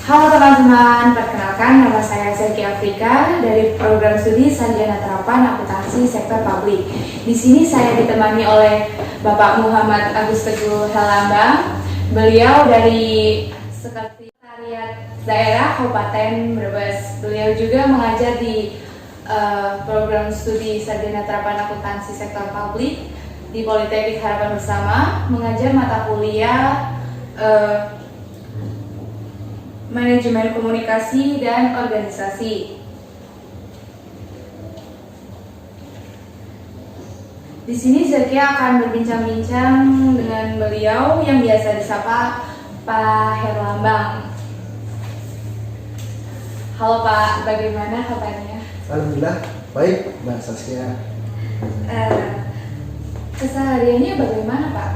Halo teman-teman, perkenalkan nama saya Zeki Afrika dari program studi Sarjana Terapan Akuntansi Sektor Publik. Di sini saya ditemani oleh Bapak Muhammad Agus Teguh Helambang. Beliau dari Sekretariat Daerah Kabupaten Brebes. Beliau juga mengajar di program studi Sarjana Terapan Akuntansi Sektor Publik di Politeknik Harapan Bersama, mengajar mata kuliah Manajemen Komunikasi dan Organisasi. Di sini Zeki akan berbincang-bincang dengan beliau yang biasa disapa Pak Herlambang. Halo Pak, bagaimana kabarnya? Alhamdulillah, baik Mbak Saskia. Kesehariannya bagaimana Pak?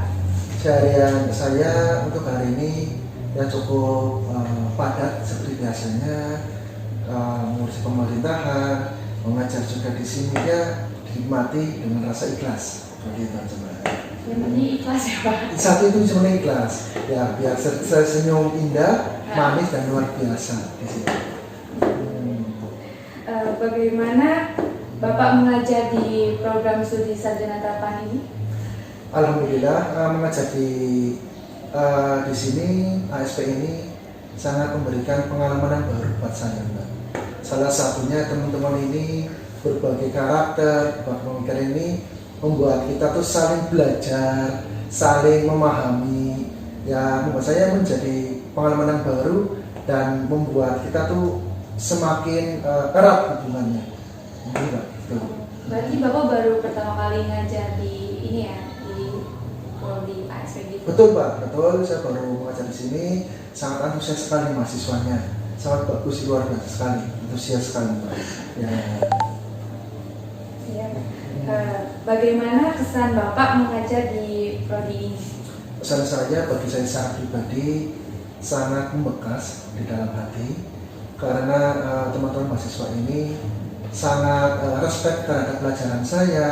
Seharian saya untuk hari ini ya cukup padat seperti biasanya, mengurus pemerintahan, mengajar juga di sini ya dinikmati dengan rasa ikhlas. Begitu teman. Ini ikhlas ya Pak? Satu itu sebenarnya ikhlas, ya biar senyum indah, manis dan luar biasa di sini. Bagaimana Bapak mengajar di program studi Sarjana Terapan ini? Alhamdulillah mengajar di sini ASP ini sangat memberikan pengalaman yang baru buat saya, Mbak. Salah satunya teman-teman ini berbagai karakter, pemikiran ini membuat kita tuh saling belajar, saling memahami, ya membuat saya menjadi pengalaman yang baru dan membuat kita tuh semakin erat hubungannya. Mbak. Berarti Bapak baru pertama kali ngajar di ini ya, di ASP gitu? Betul Pak, betul. Saya baru mengajar di sini, sangat antusias sekali mahasiswanya, sangat bagus, luar biasa sekali, antusias sekali Pak. Ya. Ya. Bagaimana kesan Bapak mengajar di prodi ini? Pesan saya bagi saya secara pribadi sangat membekas di dalam hati karena teman-teman mahasiswa ini sangat respect terhadap pelajaran saya.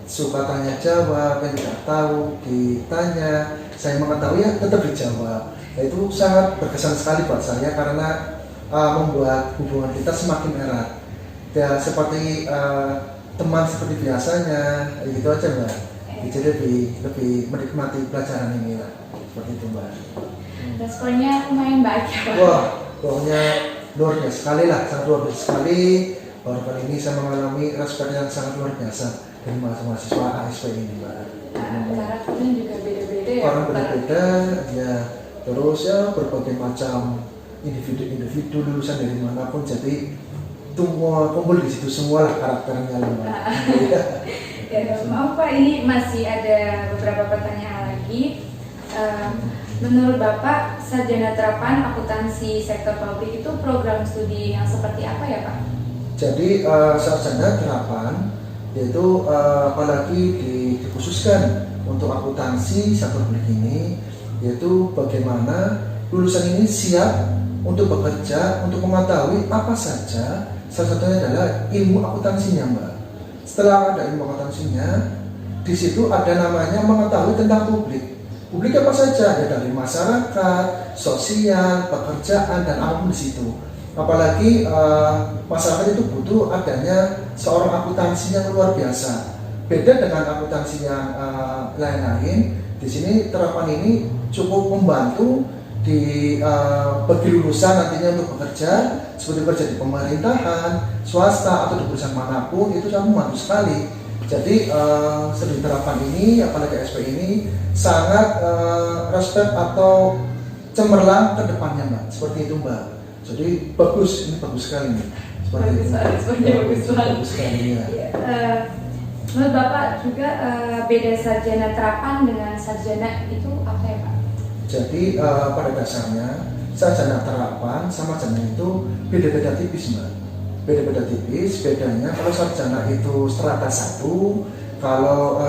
Suka tanya jawab, yang tidak tahu ditanya, saya mengetahui ya tetap dijawab. Nah, itu sangat berkesan sekali buat saya karena membuat hubungan kita semakin erat. Ya seperti teman seperti biasanya, gitu aja Mbak. Jadi lebih menikmati pelajaran ini lah, seperti itu Mbak. Responnya lumayan baik ya Pak? Wah, pokoknya luar biasa sekali lah, sangat luar biasa sekali. Baru kali ini saya mengalami respect yang sangat luar biasa dari mahasiswa ASP ini Mbak. Karakternya juga beda-beda ya? Orang berbeda, ya terus ya berbagai macam individu lulusan dari manapun, jadi semua kumpul di situ semua lah karakternya Mbak. Ya, maaf Pak, ini masih ada beberapa pertanyaan lagi. Menurut Bapak, Sarjana Terapan Akuntansi Sektor Publik itu program studi yang seperti apa ya Pak? Jadi sarjana terapan yaitu apalagi dikhususkan untuk akuntansi sektor publik ini, yaitu bagaimana lulusan ini siap untuk bekerja, untuk mengetahui apa saja. Salah satunya adalah ilmu akuntansinya Mbak. Setelah ada ilmu akuntansinya, di situ ada namanya mengetahui tentang publik. Publik apa saja, ya dari masyarakat, sosial, pekerjaan dan apapun di situ. Apalagi masyarakat itu butuh adanya seorang akuntansi yang luar biasa. Beda dengan akuntansi yang lain-lain. Di sini terapan ini cukup membantu bagi lulusan nantinya untuk bekerja, seperti bekerja di pemerintahan, swasta atau di perusahaan manapun, itu sangat membantu sekali. Jadi studi terapan ini, apalagi SP ini sangat respect atau cemerlang ke depannya Mbak. Seperti itu Mbak. Jadi bagus, ini bagus sekali nih. Bagus sekali ya. Menurut Bapak juga beda sarjana terapan dengan sarjana itu apa ya Pak? Jadi pada dasarnya sarjana terapan sama sarjana itu beda-beda tipis Mbak. Beda-beda tipis, bedanya kalau sarjana itu strata 1, kalau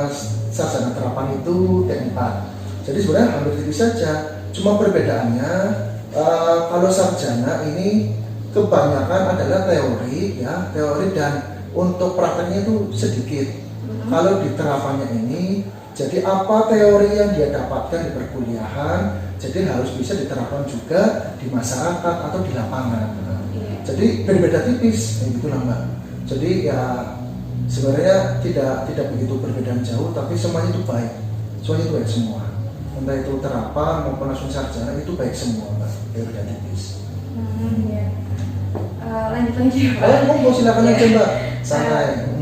sarjana terapan itu T4. Jadi sebenarnya hampir tipis saja, cuma perbedaannya kalau sarjana ini kebanyakan adalah teori ya, teori dan untuk prakteknya itu sedikit. Kalau di terapannya ini Jadi apa teori yang dia dapatkan di perkuliahan, jadi harus bisa diterapkan juga di masyarakat atau di lapangan. Jadi berbeda tipis, begitulah Mbak. Jadi ya sebenarnya tidak begitu perbedaan jauh, tapi semuanya itu baik. Semuanya itu baik semua. Entah itu terapan maupun langsung sarjana itu baik semua Mbak. Berbeda tipis. Ya. Lanjut lagi ya Pak. Mau silakan aja Mbak. Santai.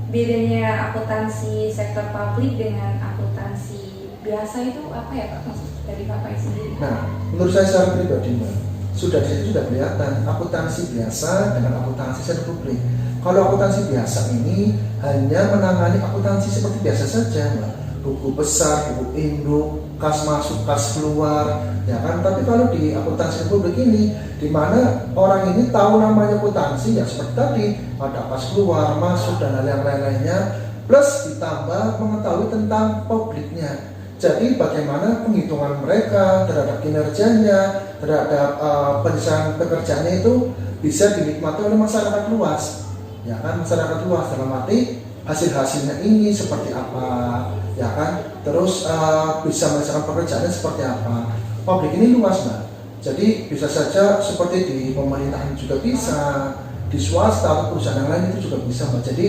Bedanya akuntansi sektor publik dengan akuntansi biasa itu apa ya Pak? Maksud dari Bapak sendiri? Nah, menurut saya secara pribadi Mbak, sudah di situ sudah kelihatan akuntansi biasa dengan akuntansi sektor publik. Kalau akuntansi biasa ini hanya menangani akuntansi seperti biasa saja Mbak. Buku besar, buku induk, kas masuk, kas keluar, ya kan? Tapi kalau di akuntansi publik ini, di mana orang ini tahu namanya akuntansi, ya seperti tadi, ada kas keluar, masuk dan hal yang lain-lainnya, plus ditambah mengetahui tentang publiknya. Jadi bagaimana penghitungan mereka terhadap kinerjanya, terhadap pekerjaannya itu bisa dinikmati oleh masyarakat luas, ya kan? Masyarakat luas dalam arti hasil-hasilnya ini seperti apa, ya kan, terus bisa merasakan pekerjaannya seperti apa. Publik ini luas Mbak, jadi bisa saja seperti di pemerintahan juga bisa, di swasta atau perusahaan yang lain itu juga bisa Mbak. Jadi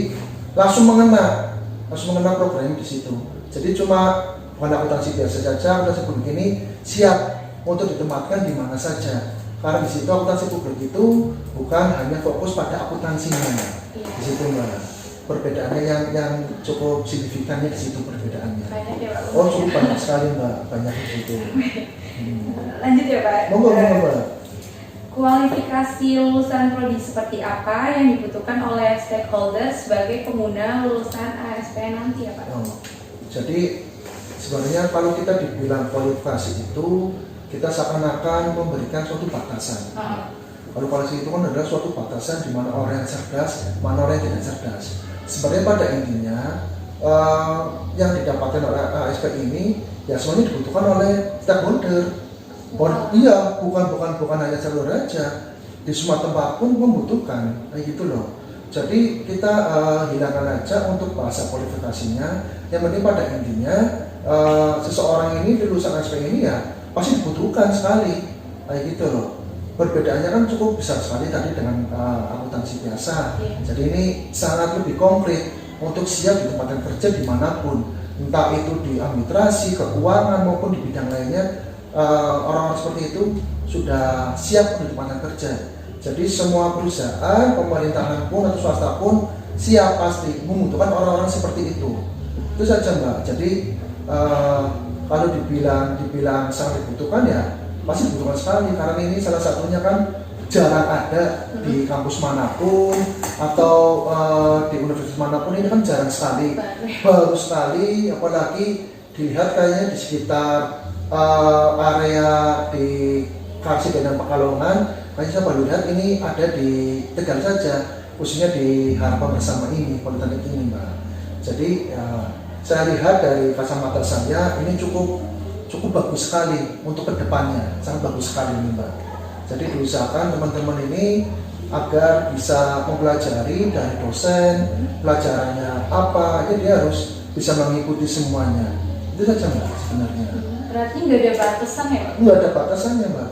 langsung mengena program di situ. Jadi cuma bukan akuntansi biasa saja, akuntansi publik ini siap untuk ditempatkan di mana saja. Karena di situ akuntansi publik itu bukan hanya fokus pada akuntansinya, di situ Mbak. Perbedaannya yang cukup signifikannya di situ perbedaannya. Banyak ya Pak. Oh cukup banyak sekali Mbak, banyak di situ. Lanjut ya Pak. Monggo Mbak. Kualifikasi lulusan prodi seperti apa yang dibutuhkan oleh stakeholder sebagai pengguna lulusan ASP nanti ya Pak? Jadi sebenarnya kalau kita dibilang kualifikasi itu kita seakan-akan memberikan suatu batasan. Kalau kualifikasi itu kan adalah suatu batasan di mana orang yang cerdas, mana orang yang tidak cerdas. Sebenarnya pada intinya yang didapatkan oleh ASP ini ya semuanya dibutuhkan oleh stakeholder. Iya, bukan hanya jalur aja, di semua tempat pun membutuhkan, kayak gitu loh. Jadi kita hilangkan aja untuk bahasa kualifikasinya. Yang penting pada intinya seseorang ini lulusan ASP ini ya pasti dibutuhkan sekali, kayak gitu loh. Perbedaannya kan cukup besar sekali tadi dengan akuntansi biasa. Jadi ini sangat lebih konkret untuk siap ditempatkan kerja dimanapun, entah itu di administrasi, keuangan maupun di bidang lainnya. Orang-orang seperti itu sudah siap untuk ditempatkan kerja. Jadi semua perusahaan, pemerintahan pun atau swasta pun siap pasti membutuhkan orang-orang seperti itu. Itu saja Mbak. Jadi kalau dibilang sangat dibutuhkan ya pasti dibutuhkan sekali, karena ini salah satunya kan jarang ada di kampus manapun atau di universitas manapun, ini kan jarang sekali, baru sekali, apalagi dilihat kayaknya di sekitar area di Karsip dan Pekalongan, kayaknya saya baru lihat ini ada di Tegal saja, khususnya di Harapan Bersama ini, Politeknik ini Mbak. Jadi saya lihat dari kacamata saya ini cukup bagus sekali untuk kedepannya, sangat bagus sekali ini Mbak. Jadi diusahakan teman-teman ini agar bisa mempelajari dari dosen, pelajarannya apa, jadi dia harus bisa mengikuti semuanya. Itu saja Mbak sebenarnya. Berarti nggak ada batasan ya Pak? Nggak ada batasannya Mbak.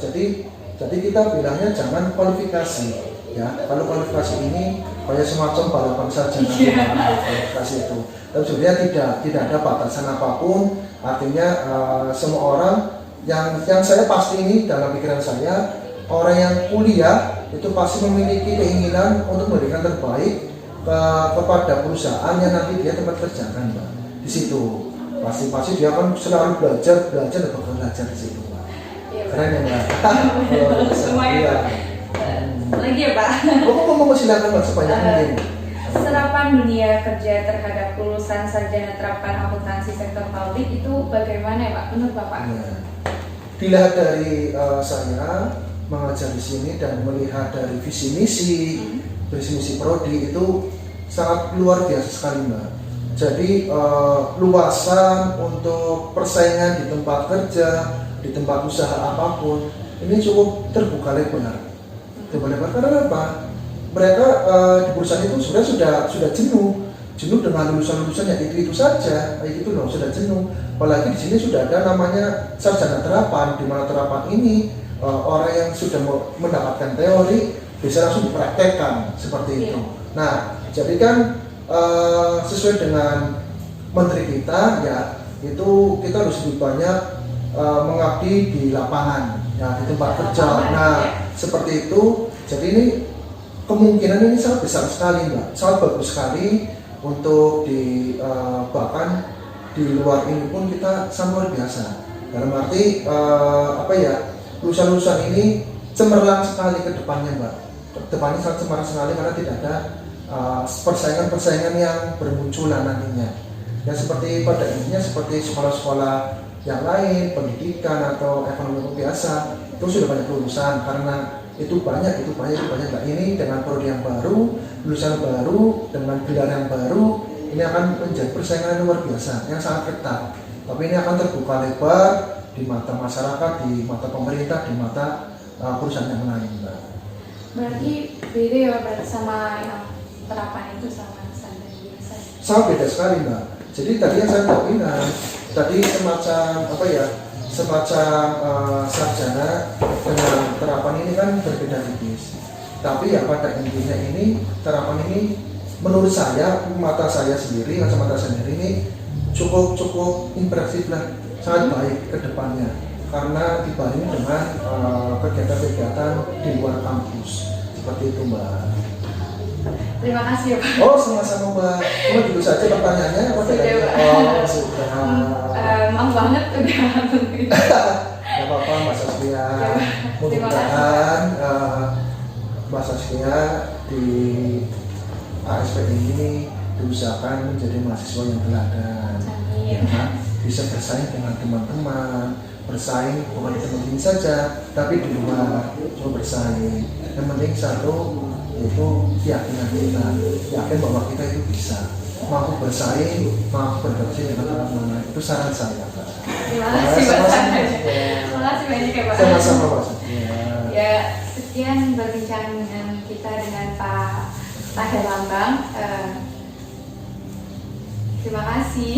Jadi kita bilangnya jangan kualifikasi. Ya, kalau kualifikasi ini kayak semacam balapan saja nanti kualifikasi itu. Tapi sebenarnya tidak ada batasan apapun. Artinya semua orang yang saya pasti ini dalam pikiran saya, orang yang kuliah itu pasti memiliki keinginan untuk memberikan terbaik kepada perusahaan yang nanti dia tempat kerjakan Mbak. Di situ pasti dia kan selalu belajar dan belajar di situ Mbak. Keren ya Mbak. Semuanya lagi ya Pak. Mau silakan Mbak sebanyak mungkin. Serapan dunia kerja terhadap lulusan sarjana terapan akuntansi sektor publik itu bagaimana ya Pak? Menurut Bapak? Ya. Dilihat dari saya mengajar di sini dan melihat dari visi misi prodi itu sangat luar biasa sekali Mbak. Jadi luasan untuk persaingan di tempat kerja, di tempat usaha apapun ini cukup terbuka lebar. Karena apa? Mereka di perusahaan itu sudah jenuh jenuh dengan lulusan-lulusan yang itu saja, kayak gitu loh, sudah jenuh. Apalagi di sini sudah ada namanya sarjana terapan, di mana terapan ini orang yang sudah mendapatkan teori bisa langsung dipraktekkan seperti itu. Nah, jadi kan sesuai dengan menteri kita ya, itu kita harus lebih banyak mengabdi di lapangan, ya di tempat kerja. Nah, seperti itu. Jadi ini kemungkinan ini sangat besar sekali, Mbak, sangat bagus sekali untuk bahkan di luar ini pun kita sangat luar biasa. Dalam arti lulusan-lulusan ini cemerlang sekali ke depannya, Mbak. Depannya sangat cemerlang sekali karena tidak ada persaingan-persaingan yang bermunculan nantinya. Ya seperti pada intinya seperti sekolah-sekolah yang lain, pendidikan atau ekonomi biasa itu sudah banyak lulusan karena itu banyak. Nah, ini dengan prodi yang baru, lulusan baru dengan gelar yang baru, ini akan menjadi persaingan luar biasa yang sangat ketat. Tapi ini akan terbuka lebar di mata masyarakat, di mata pemerintah, di mata perusahaan yang lain, Mbak. Berarti beda ya Pak sama yang terapan itu sama standar biasa? Sangat beda sekali, Mbak. Jadi tadi yang saya bilang, tadi semacam sarjana dengan terapan ini kan berbeda tipis. Tapi ya pada intinya ini terapan ini menurut saya, mata saya sendiri, kacamata saya sendiri ini cukup impresif lah, sangat baik ke depannya karena dibanding dengan kegiatan-kegiatan di luar kampus seperti itu, Mbak. Terima kasih ya Pak. Oh, sama-sama, Mbak. Cuma dulu saja pertanyaannya apa tadi? Oh, sudah. Maaf banget udah nungguin. Gak apa-apa, Mbak Saskia. Mudah-mudahan Mbak Saskia di ASP ini diusahakan menjadi mahasiswa yang teladan, ya, bisa bersaing dengan teman-teman, bersaing bukan di tempat ini saja, tapi di luar juga bersaing. Yang penting satu yaitu keyakinan kita, yakin bahwa kita itu bisa mampu bersaing, mampu berkompetisi dengan teman-teman. Itu saran saya, Pak. Terima kasih banyak. Terima kasih banyak ya Pak. Sama-sama, Pak. Ya, sekian perbincangan kita dengan Pak Herlambang. Terima kasih.